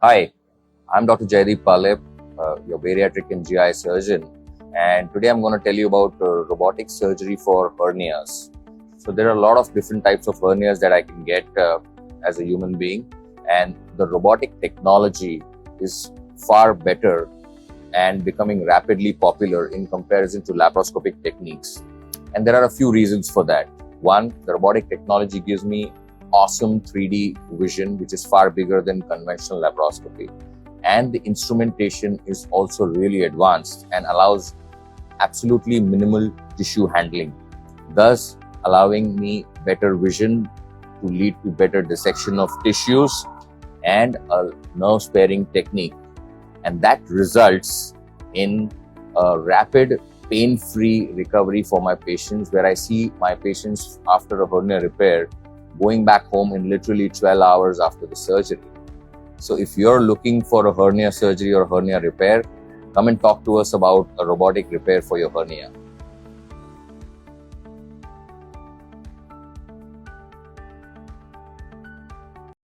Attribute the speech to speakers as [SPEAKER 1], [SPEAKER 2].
[SPEAKER 1] Hi, I'm Dr. Jaydeep Palep, your bariatric and GI surgeon, and today I'm going to tell you about robotic surgery for hernias. So there are a lot of different types of hernias that I can get as a human being, and the robotic technology is far better and becoming rapidly popular in comparison to laparoscopic techniques. And there are a few reasons for that. One, the robotic technology gives me awesome 3D vision, which is far bigger than conventional laparoscopy. And the instrumentation is also really advanced and allows absolutely minimal tissue handling, thus allowing me better vision to lead to better dissection of tissues and a nerve sparing technique. And that results in a rapid pain-free recovery for my patients, where I see my patients after a hernia repair going back home in literally 12 hours after the surgery. So if you're looking for a hernia surgery or hernia repair, come and talk to us about a robotic repair for your hernia.